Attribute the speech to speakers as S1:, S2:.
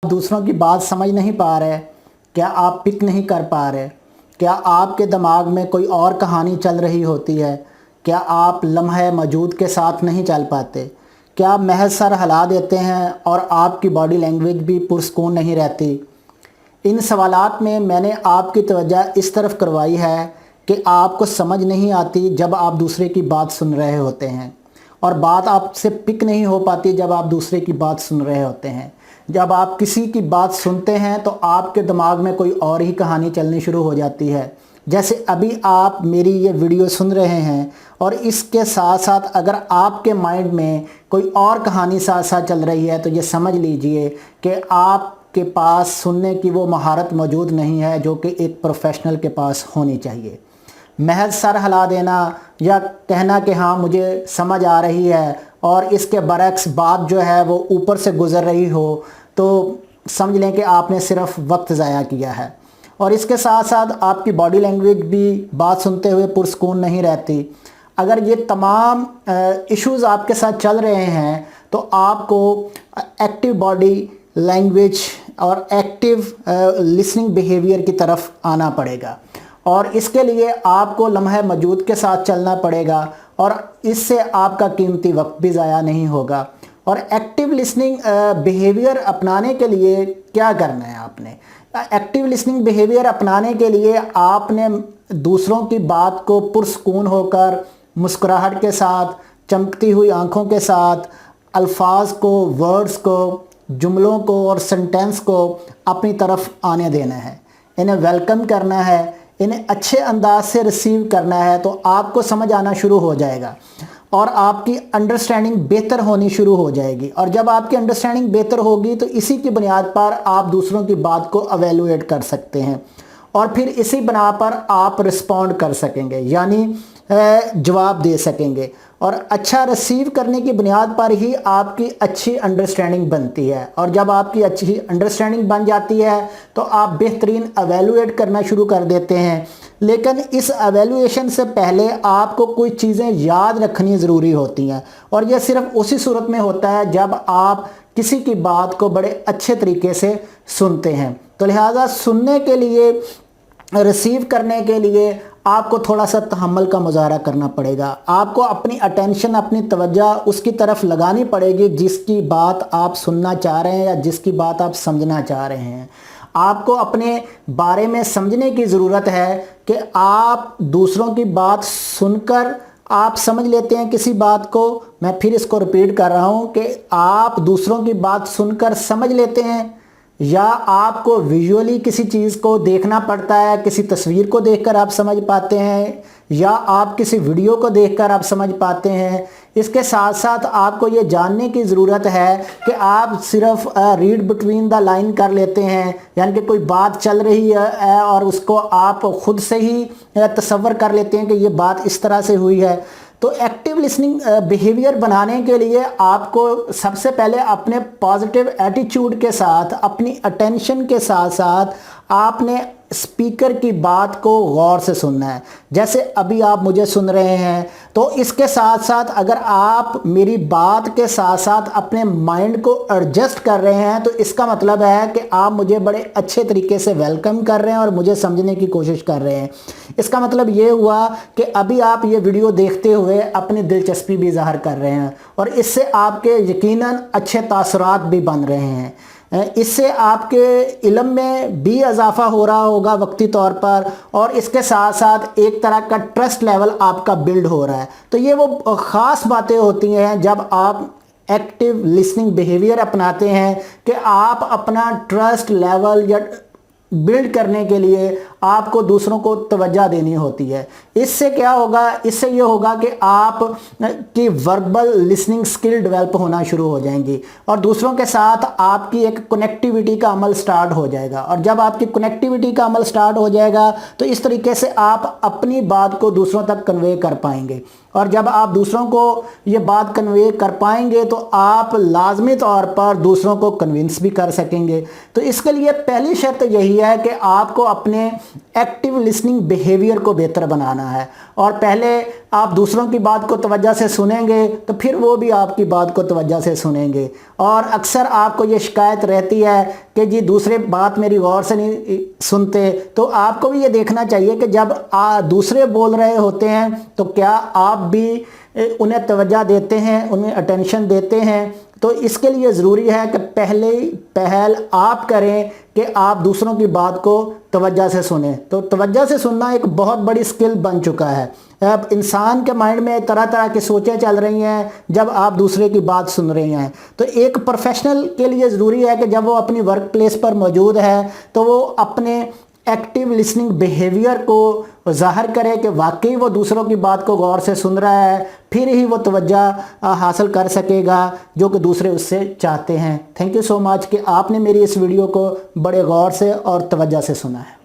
S1: दूसरों की बात समझ नहीं पा रहे? क्या आप पिक नहीं कर पा रहे? क्या आपके दिमाग में कोई और कहानी चल रही होती है? क्या आप लम्हे मौजूद के साथ नहीं चल पाते? क्या आप महज सर हिला देते हैं और आपकी बॉडी लैंग्वेज भी पुरस्कून नहीं रहती? इन सवालात में मैंने आपकी तवज्जो इस तरफ करवाई है कि आपको समझ नहीं आती जब आप दूसरे की बात सुन रहे होते हैं, और बात आपसे पिक नहीं हो पाती जब आप दूसरे की बात सुन रहे होते हैं। जब आप किसी की बात सुनते हैं तो आपके दिमाग में कोई और ही कहानी चलनी शुरू हो जाती है। जैसे अभी आप मेरी ये वीडियो सुन रहे हैं और इसके साथ साथ अगर आपके माइंड में कोई और कहानी साथ साथ चल रही है तो ये समझ लीजिए कि आपके पास सुनने की वो महारत मौजूद नहीं है जो कि एक प्रोफेशनल के पास होनी चाहिए। महज सर हिला देना या कहना कि हाँ मुझे समझ आ रही है और इसके बरक्स बात जो है वो ऊपर से गुज़र रही हो तो समझ लें कि आपने सिर्फ वक्त ज़ाया किया है। और इसके साथ साथ आपकी बॉडी लैंग्वेज भी बात सुनते हुए पुरस्कून नहीं रहती। अगर ये तमाम इश्यूज़ आपके साथ चल रहे हैं तो आपको एक्टिव बॉडी लैंग्वेज और एक्टिव लिसनिंग बिहेवियर की तरफ आना पड़ेगा, और इसके लिए आपको लम्हे मौजूद के साथ चलना पड़ेगा, और इससे आपका कीमती वक्त भी ज़ाया नहीं होगा। और एक्टिव लिसनिंग बिहेवियर अपनाने के लिए क्या करना है आपने? एक्टिव लिसनिंग बिहेवियर अपनाने के लिए आपने दूसरों की बात को पुरस्कून होकर, मुस्कुराहट के साथ, चमकती हुई आंखों के साथ, अल्फाज को, वर्ड्स को, जुमलों को और सेंटेंस को अपनी तरफ आने देना है। इन्हें वेलकम करना है, इन्हें अच्छे अंदाज से रिसीव करना है, तो आपको समझ आना शुरू हो जाएगा और आपकी अंडरस्टैंडिंग बेहतर होनी शुरू हो जाएगी। और जब आपकी अंडरस्टैंडिंग बेहतर होगी तो इसी की बुनियाद पर आप दूसरों की बात को एवेलुएट कर सकते हैं, और फिर इसी बना पर आप रिस्पॉन्ड कर सकेंगे, यानी जवाब दे सकेंगे। और अच्छा रिसीव करने की बुनियाद पर ही आपकी अच्छी अंडरस्टैंडिंग बनती है, और जब आपकी अच्छी अंडरस्टैंडिंग बन जाती है तो आप बेहतरीन एवेलुएट करना शुरू कर देते हैं। लेकिन इस एवेलुएशन से पहले आपको कोई चीज़ें याद रखनी ज़रूरी होती हैं, और यह सिर्फ उसी सूरत में होता है जब आप किसी की बात को बड़े अच्छे तरीके से सुनते हैं। तो लिहाजा सुनने के लिए, रिसीव करने के लिए आपको थोड़ा सा तहम्मुल का मुज़ाहरा करना पड़ेगा। आपको अपनी अटेंशन, अपनी तवज्जो उसकी तरफ लगानी पड़ेगी जिसकी बात आप सुनना चाह रहे हैं या जिसकी बात आप समझना चाह रहे हैं। आपको अपने बारे में समझने की ज़रूरत है कि आप दूसरों की बात सुनकर आप समझ लेते हैं किसी बात को। मैं फिर इसको रिपीट कर रहा हूँ कि आप दूसरों की बात सुनकर समझ लेते हैं, या आपको विजुअली किसी चीज़ को देखना पड़ता है, किसी तस्वीर को देखकर आप समझ पाते हैं, या आप किसी वीडियो को देखकर आप समझ पाते हैं। इसके साथ साथ आपको ये जानने की ज़रूरत है कि आप सिर्फ रीड बिटवीन द लाइन कर लेते हैं, यानी कि कोई बात चल रही है और उसको आप ख़ुद से ही तसव्वुर कर लेते हैं कि ये बात इस तरह से हुई है। तो एक्टिव लिसनिंग बिहेवियर बनाने के लिए आपको सबसे पहले अपने पॉजिटिव एटीट्यूड के साथ, अपनी अटेंशन के साथ साथ आपने स्पीकर की बात को गौर से सुनना है। जैसे अभी आप मुझे सुन रहे हैं, तो इसके साथ साथ अगर आप मेरी बात के साथ साथ अपने माइंड को एडजस्ट कर रहे हैं तो इसका मतलब है कि आप मुझे बड़े अच्छे तरीके से वेलकम कर रहे हैं और मुझे समझने की कोशिश कर रहे हैं। इसका मतलब ये हुआ कि अभी आप ये वीडियो देखते हुए अपनी दिलचस्पी भी ज़ाहिर कर रहे हैं, और इससे आपके यकीनन अच्छे तासुरात भी बन रहे हैं। इससे आपके इल्म में भी इजाफा हो रहा होगा वक्ती तौर पर, और इसके साथ साथ एक तरह का ट्रस्ट लेवल आपका बिल्ड हो रहा है। तो ये वो ख़ास बातें होती हैं जब आप एक्टिव लिसनिंग बिहेवियर अपनाते हैं कि आप अपना ट्रस्ट लेवल या बिल्ड करने के लिए आपको दूसरों को तवज्जो देनी होती है। इससे क्या होगा? इससे ये होगा कि आप की वर्बल लिसनिंग स्किल डेवलप होना शुरू हो जाएंगी, और दूसरों के साथ आपकी एक कनेक्टिविटी का अमल स्टार्ट हो जाएगा। और जब आपकी कनेक्टिविटी का अमल स्टार्ट हो जाएगा तो इस तरीके से आप अपनी बात को दूसरों तक कन्वे कर पाएंगे, और जब आप दूसरों को ये बात कन्वे कर पाएंगे तो आप लाजमी तौर पर दूसरों को कन्विंस भी कर सकेंगे। तो इसके लिए पहली शर्त यही है कि आपको अपने एक्टिव लिसनिंग बिहेवियर को बेहतर बनाना है। और पहले आप दूसरों की बात को तवज्जो से सुनेंगे तो फिर वो भी आपकी बात को तवज्जो से सुनेंगे। और अक्सर आपको ये शिकायत रहती है कि जी दूसरे बात मेरी गौर से नहीं सुनते, तो आपको भी ये देखना चाहिए कि जब दूसरे बोल रहे होते हैं तो क्या आप भी उन्हें तवज्जो देते हैं, उन्हें अटेंशन देते हैं। तो इसके लिए ज़रूरी है कि पहल आप करें कि आप दूसरों की बात को तवज्जो से सुने। तो तवज्जो से सुनना एक बहुत बड़ी स्किल बन चुका है। अब इंसान के माइंड में तरह तरह की सोचें चल रही हैं जब आप दूसरे की बात सुन रहे हैं। तो एक प्रोफेशनल के लिए ज़रूरी है कि जब वो अपनी वर्क प्लेस पर मौजूद है तो वो अपने एक्टिव लिसनिंग बिहेवियर को ज़ाहिर करे कि वाकई वो दूसरों की बात को गौर से सुन रहा है, फिर ही वो तवज्जो हासिल कर सकेगा जो कि दूसरे उससे चाहते हैं। थैंक यू सो मच कि आपने मेरी इस वीडियो को बड़े गौर से और तवज्जो से सुना है।